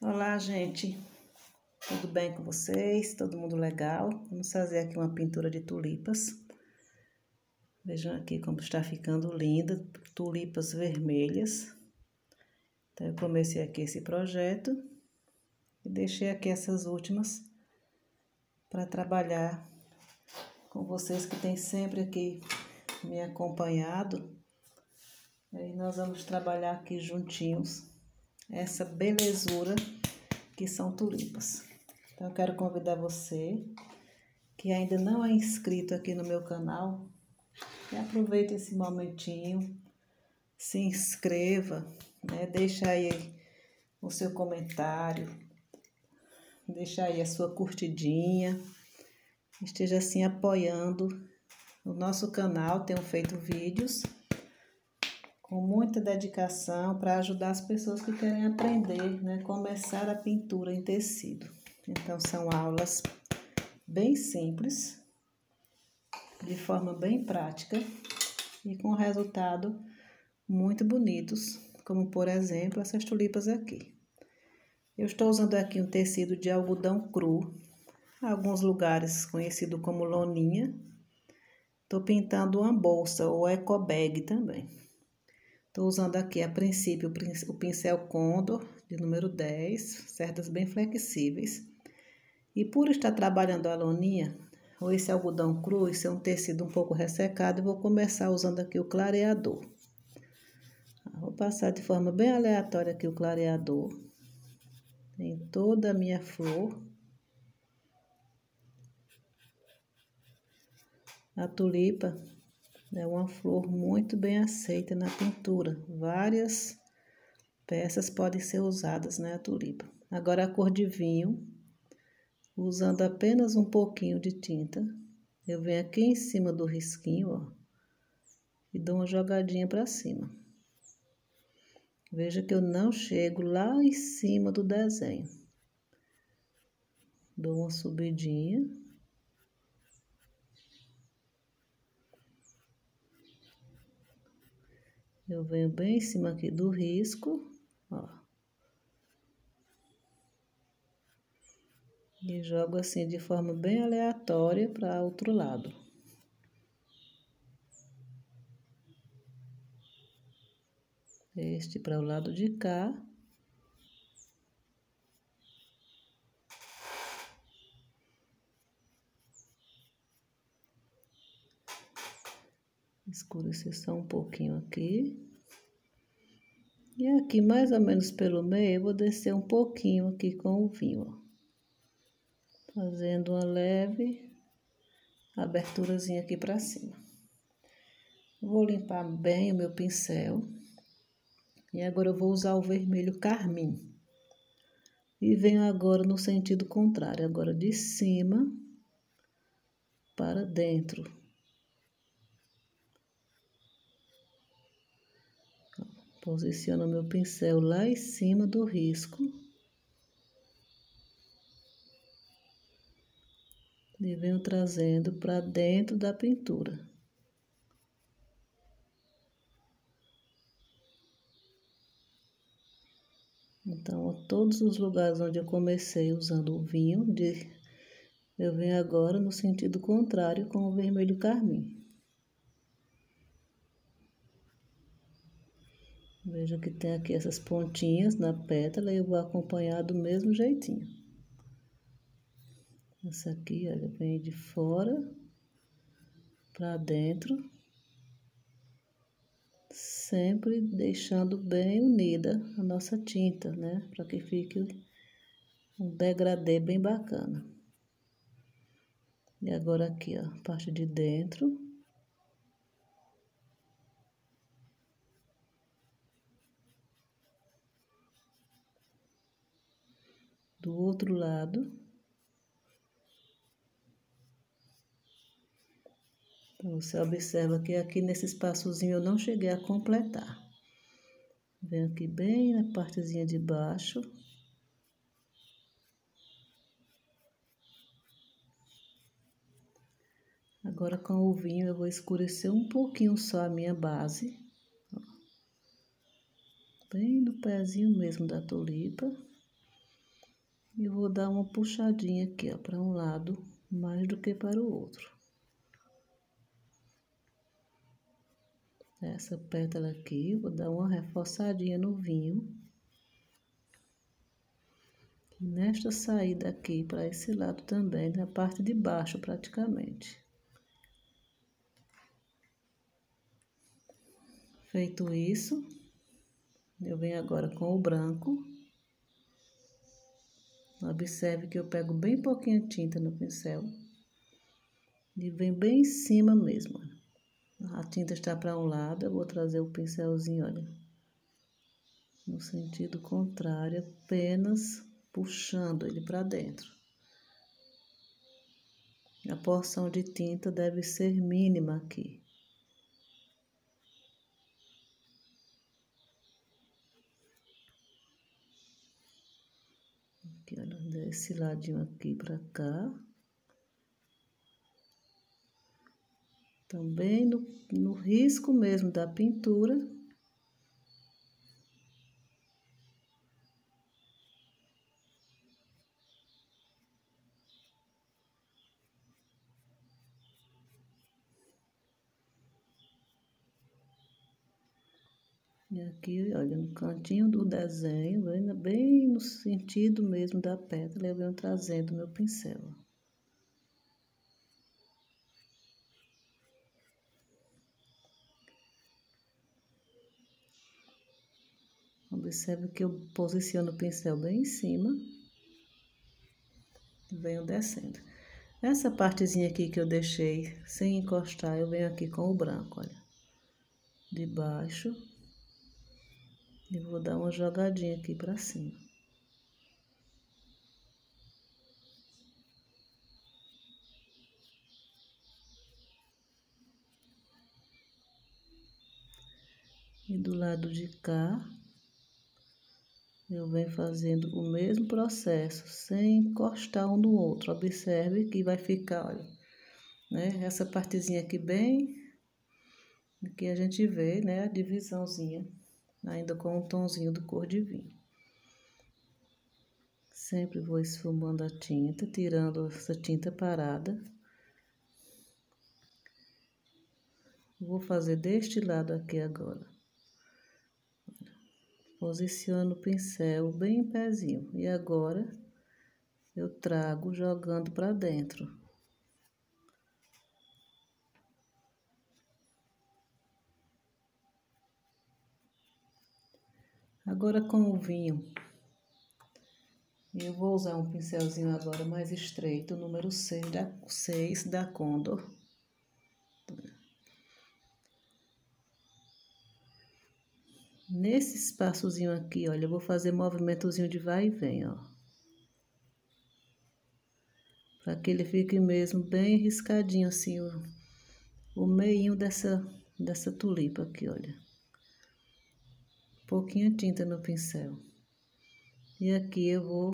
Olá, gente. Tudo bem com vocês? Todo mundo legal? Vamos fazer aqui uma pintura de tulipas. Vejam aqui como está ficando linda, tulipas vermelhas. Então, eu comecei aqui esse projeto e deixei aqui essas últimas para trabalhar com vocês que têm sempre aqui me acompanhado. E nós vamos trabalhar aqui juntinhos essa belezura que são tulipas. Então, eu quero convidar você que ainda não é inscrito aqui no meu canal, que aproveite esse momentinho, se inscreva, né? Deixa aí o seu comentário, deixa aí a sua curtidinha, esteja assim apoiando o nosso canal. Tenho feito vídeos com muita dedicação para ajudar as pessoas que querem aprender, né? Começar a pintura em tecido. Então, são aulas bem simples, de forma bem prática e com resultado muito bonitos, como por exemplo essas tulipas aqui. Eu estou usando aqui um tecido de algodão cru, alguns lugares conhecido como loninha. Estou pintando uma bolsa ou eco bag também. Estou usando aqui a princípio o pincel Condor de número 10, cerdas bem flexíveis. E por estar trabalhando a loninha, ou esse algodão cru, esse é um tecido um pouco ressecado, eu vou começar usando aqui o clareador. Vou passar de forma bem aleatória aqui o clareador em toda a minha flor. A tulipa é uma flor muito bem aceita na pintura. Várias peças podem ser usadas, né, a tulipa. Agora a cor de vinho, usando apenas um pouquinho de tinta, eu venho aqui em cima do risquinho, ó, e dou uma jogadinha para cima. Veja que eu não chego lá em cima do desenho. Dou uma subidinha. Eu venho bem em cima aqui do risco, ó. E jogo assim de forma bem aleatória para outro lado. Este para o lado de cá. Escurecer só um pouquinho aqui. E aqui, mais ou menos pelo meio, eu vou descer um pouquinho aqui com o vinho, ó. Fazendo uma leve aberturazinha aqui para cima. Vou limpar bem o meu pincel. E agora eu vou usar o vermelho carmim. E venho agora no sentido contrário, agora de cima para dentro. Posiciono meu pincel lá em cima do risco. E venho trazendo para dentro da pintura. Então, todos os lugares onde eu comecei usando o vinho, eu venho agora no sentido contrário com o vermelho carmim. Veja que tem aqui essas pontinhas na pétala e eu vou acompanhar do mesmo jeitinho. Essa aqui, olha, vem de fora para dentro, sempre deixando bem unida a nossa tinta, né? Para que fique um degradê bem bacana. E agora aqui, ó, a parte de dentro. Do outro lado. Então, você observa que aqui nesse espaçozinho eu não cheguei a completar. Venho aqui bem na partezinha de baixo. Agora com o vinho eu vou escurecer um pouquinho só a minha base. Ó. Bem no pezinho mesmo da tulipa. E vou dar uma puxadinha aqui, ó, para um lado mais do que para o outro. Essa pétala aqui, vou dar uma reforçadinha no vinho. E nesta saída aqui, para esse lado também, na parte de baixo praticamente. Feito isso, eu venho agora com o branco. Observe que eu pego bem pouquinho tinta no pincel. E vem bem em cima mesmo. A tinta está para um lado, eu vou trazer o pincelzinho, olha, no sentido contrário, apenas puxando ele para dentro. A porção de tinta deve ser mínima aqui. Aqui, olha, desse ladinho aqui para cá. Também no risco mesmo da pintura. E aqui, olha, no cantinho do desenho, bem no sentido mesmo da pétala, eu venho trazendo meu pincel. Observe que eu posiciono o pincel bem em cima e venho descendo. Essa partezinha aqui que eu deixei sem encostar, eu venho aqui com o branco, olha, de baixo. E vou dar uma jogadinha aqui pra cima. E do lado de cá, eu venho fazendo o mesmo processo, sem encostar um no outro. Observe que vai ficar, olha, né? Essa partezinha aqui bem, aqui a gente vê, né, a divisãozinha, ainda com um tonzinho do cor de vinho. Sempre vou esfumando a tinta, tirando essa tinta parada. Vou fazer deste lado aqui agora. Posiciono o pincel bem em pezinho. E agora, eu trago jogando para dentro. Agora com o vinho, eu vou usar um pincelzinho agora mais estreito, número 6 da Condor. Nesse espaçozinho aqui, olha, eu vou fazer movimentozinho de vai e vem, ó. Para que ele fique mesmo bem riscadinho, assim, o meinho dessa tulipa aqui, olha. Pouquinha tinta no pincel. E aqui eu vou,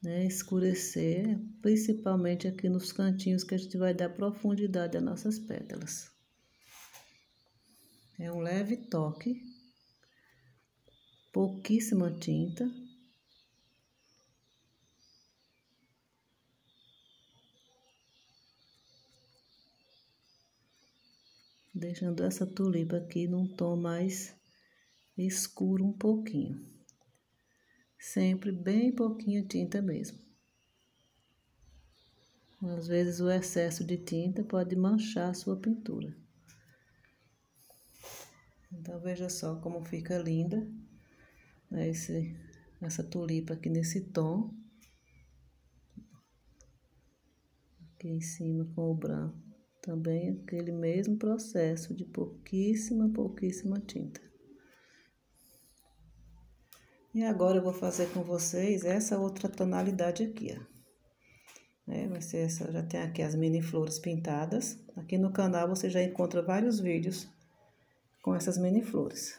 né, escurecer, principalmente aqui nos cantinhos que a gente vai dar profundidade às nossas pétalas. É um leve toque, pouquíssima tinta. Deixando essa tulipa aqui num tom mais escuro um pouquinho. Sempre bem pouquinho tinta mesmo. Às vezes o excesso de tinta pode manchar a sua pintura. Então, veja só como fica linda, né, essa tulipa aqui nesse tom. Aqui em cima com o branco. Também aquele mesmo processo de pouquíssima tinta. E agora eu vou fazer com vocês essa outra tonalidade aqui, ó. Vai ser essa, já tem aqui as mini flores pintadas. Aqui no canal você já encontra vários vídeos com essas mini flores.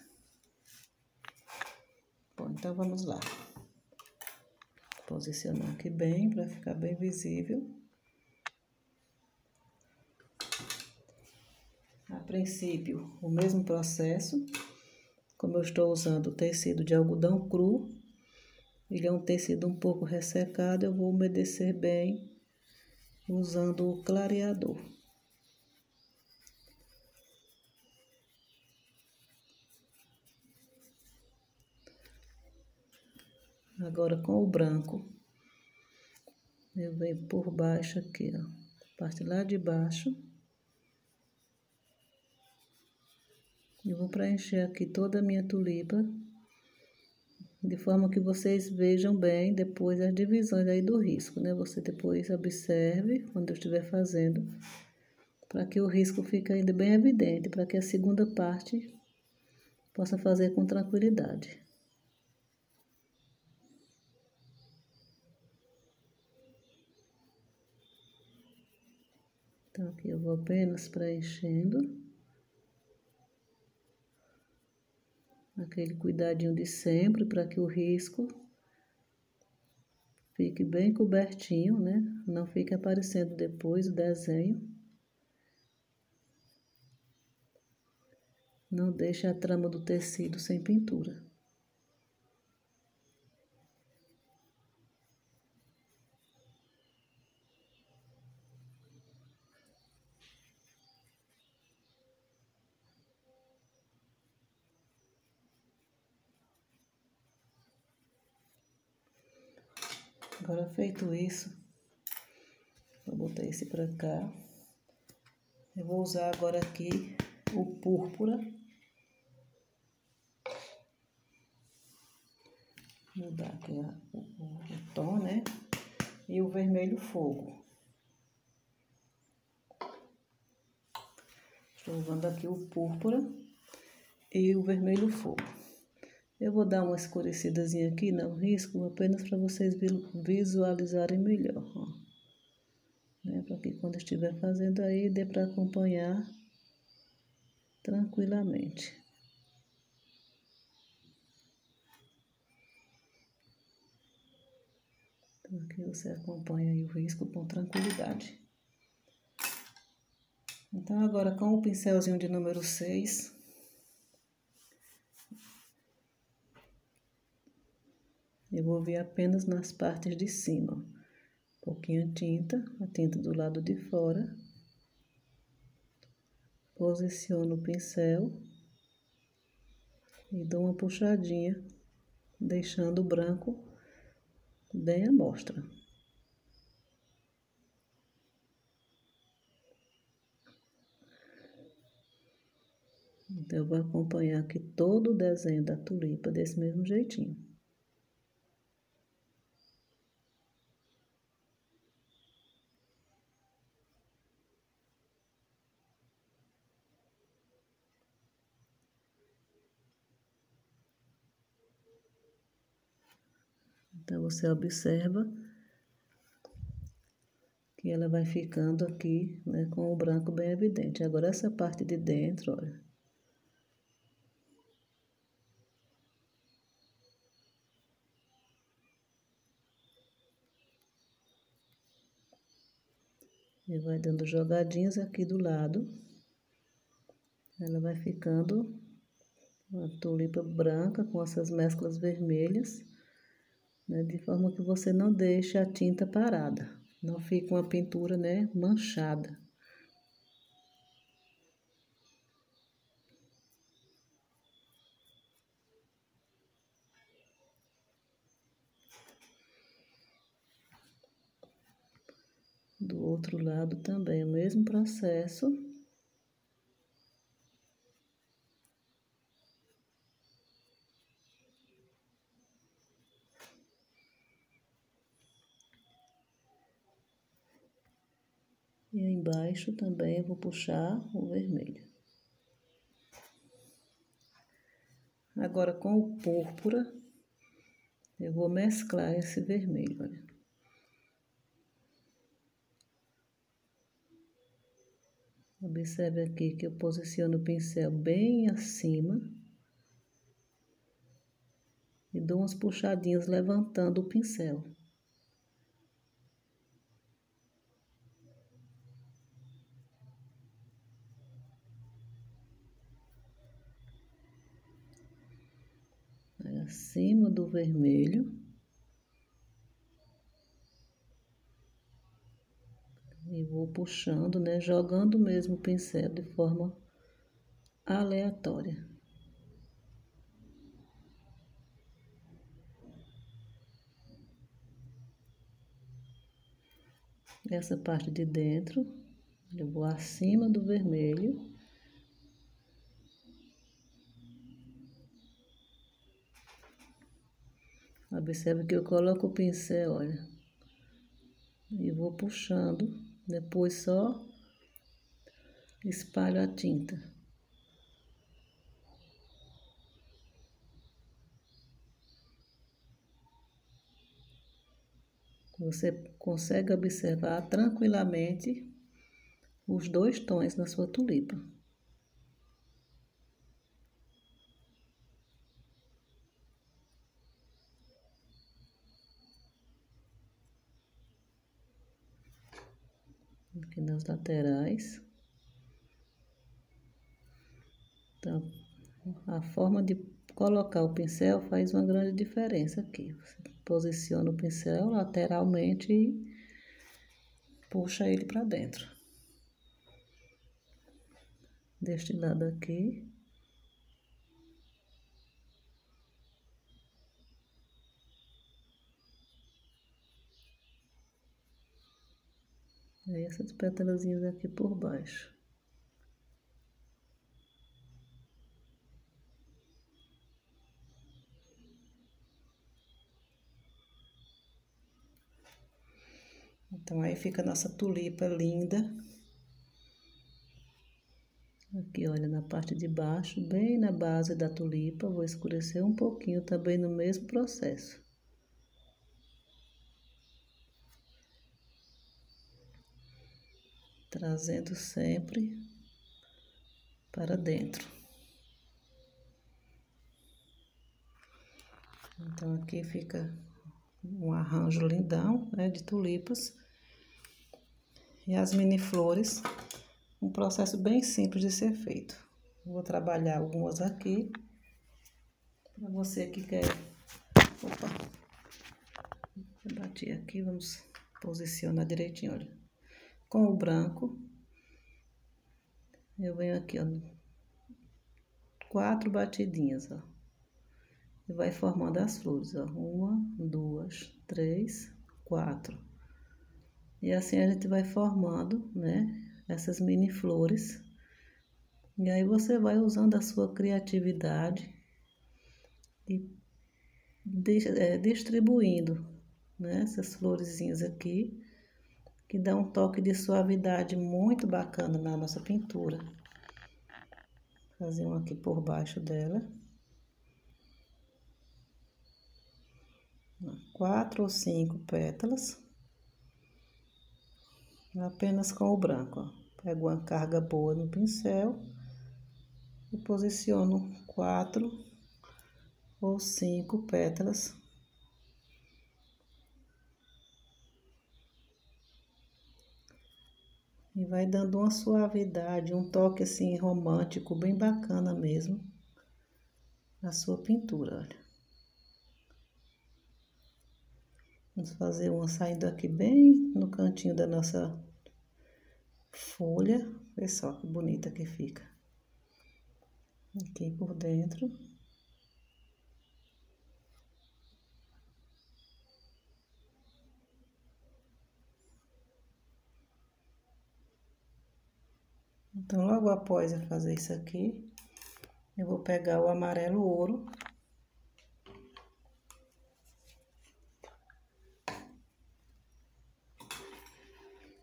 Bom, então vamos lá. Posicionar aqui bem, para ficar bem visível. A princípio, o mesmo processo. Como eu estou usando o tecido de algodão cru, Ele é um tecido um pouco ressecado, eu vou umedecer bem usando o clareador. Agora com o branco, eu venho por baixo aqui, ó, parte lá de baixo. Eu vou preencher aqui toda a minha tulipa, de forma que vocês vejam bem depois as divisões aí do risco, né? Você depois observe quando eu estiver fazendo, para que o risco fique ainda bem evidente, para que a segunda parte possa fazer com tranquilidade. Então, aqui eu vou apenas preenchendo. Aquele cuidadinho de sempre, para que o risco fique bem cobertinho, né? Não fique aparecendo depois o desenho. Não deixe a trama do tecido sem pintura. Agora, feito isso, vou botar esse pra cá. Eu vou usar agora aqui o púrpura. Vou dar aqui o tom, né? E o vermelho fogo. Estou usando aqui o púrpura e o vermelho fogo. Eu vou dar uma escurecidazinha aqui no risco, apenas para vocês visualizarem melhor, ó. Né? Para que quando estiver fazendo aí, dê para acompanhar tranquilamente. Então, aqui você acompanha aí o risco com tranquilidade. Então, agora com o pincelzinho de número 6, eu vou vir apenas nas partes de cima. Um pouquinho a tinta do lado de fora. Posiciono o pincel e dou uma puxadinha, deixando o branco bem à mostra. Então, eu vou acompanhar aqui todo o desenho da tulipa desse mesmo jeitinho. Então, você observa que ela vai ficando aqui, né, com o branco bem evidente. Agora, essa parte de dentro, olha. E vai dando jogadinhas aqui do lado. Ela vai ficando uma tulipa branca com essas mesclas vermelhas, né, de forma que você não deixe a tinta parada. Não fica uma pintura, né, manchada. Do outro lado também, o mesmo processo. E aí embaixo também eu vou puxar o vermelho. Agora, com o púrpura, eu vou mesclar esse vermelho, olha. Observe aqui que eu posiciono o pincel bem acima e dou umas puxadinhas levantando o pincel. Acima do vermelho. E vou puxando, né? Jogando mesmo o pincel de forma aleatória. Essa parte de dentro, eu vou acima do vermelho. Observe que eu coloco o pincel, olha, e vou puxando, depois só espalho a tinta. Você consegue observar tranquilamente os dois tons na sua tulipa. Aqui nas laterais. Então, a forma de colocar o pincel faz uma grande diferença aqui. Você posiciona o pincel lateralmente e puxa ele para dentro. Deste lado aqui. E essas pétalazinhas aqui por baixo. Então, aí fica a nossa tulipa linda. Aqui, olha, na parte de baixo, bem na base da tulipa, vou escurecer um pouquinho também no mesmo processo. Trazendo sempre para dentro. Então, aqui fica um arranjo lindão, né, de tulipas. E as mini flores, um processo bem simples de ser feito. Vou trabalhar algumas aqui, para você que quer... Opa! Eu bati aqui, vamos posicionar direitinho, olha. Com o branco, eu venho aqui, ó, 4 batidinhas, ó. E vai formando as flores, ó. 1, 2, 3, 4. E assim a gente vai formando, né, essas mini flores. E aí você vai usando a sua criatividade e distribuindo, né, essas florezinhas aqui, que dá um toque de suavidade muito bacana na nossa pintura. Vou fazer um aqui por baixo dela. 4 ou 5 pétalas. Apenas com o branco, ó. Pego uma carga boa no pincel e posiciono 4 ou 5 pétalas. E vai dando uma suavidade, um toque assim romântico, bem bacana mesmo, na sua pintura, olha. Vamos fazer uma saindo aqui bem no cantinho da nossa folha. Olha só que bonita que fica. Aqui por dentro. Então, logo após eu fazer isso aqui, eu vou pegar o amarelo ouro.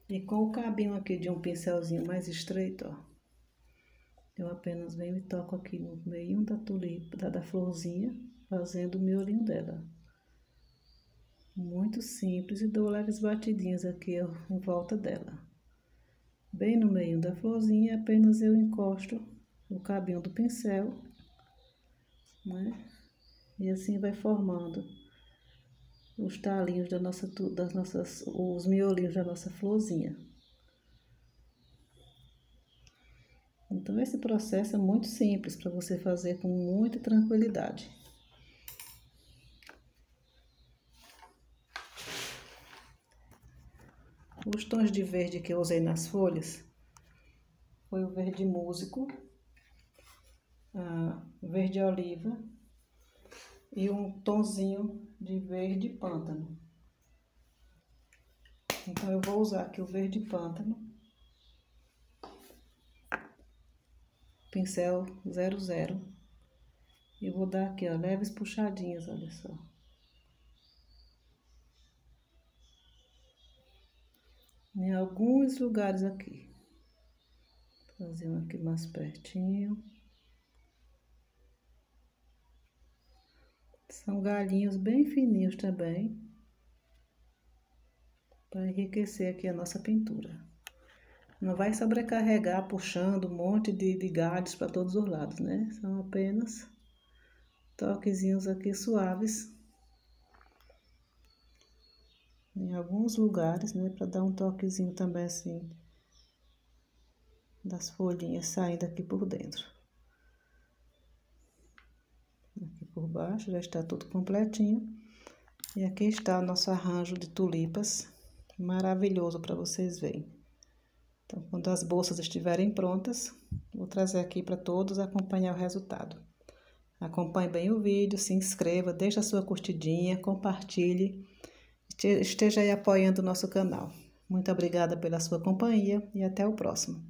E com o cabinho aqui de um pincelzinho mais estreito, ó, eu apenas venho e toco aqui no meio da tulipa, da florzinha, fazendo o miolinho dela. Muito simples, e dou leves batidinhas aqui, ó, em volta dela. Bem no meio da florzinha, apenas eu encosto o cabinho do pincel, né? E assim vai formando os talinhos os miolinhos da nossa florzinha. Então, esse processo é muito simples para você fazer com muita tranquilidade. Os tons de verde que eu usei nas folhas foi o verde músico, verde oliva e um tonzinho de verde pântano. Então eu vou usar aqui o verde pântano, pincel 00, e vou dar aqui, ó, leves puxadinhas, olha só. Em alguns lugares aqui. Fazer um aqui mais pertinho. São galhinhos bem fininhos também, para enriquecer aqui a nossa pintura. Não vai sobrecarregar puxando um monte de galhos para todos os lados, né? São apenas toquezinhos aqui suaves. Em alguns lugares, né? Para dar um toquezinho também assim, das folhinhas saindo aqui por dentro. Aqui por baixo já está tudo completinho. E aqui está o nosso arranjo de tulipas, maravilhoso para vocês verem. Então, quando as bolsas estiverem prontas, vou trazer aqui para todos acompanhar o resultado. Acompanhe bem o vídeo, se inscreva, deixe a sua curtidinha, compartilhe, esteja aí apoiando o nosso canal. Muito obrigada pela sua companhia e até o próximo.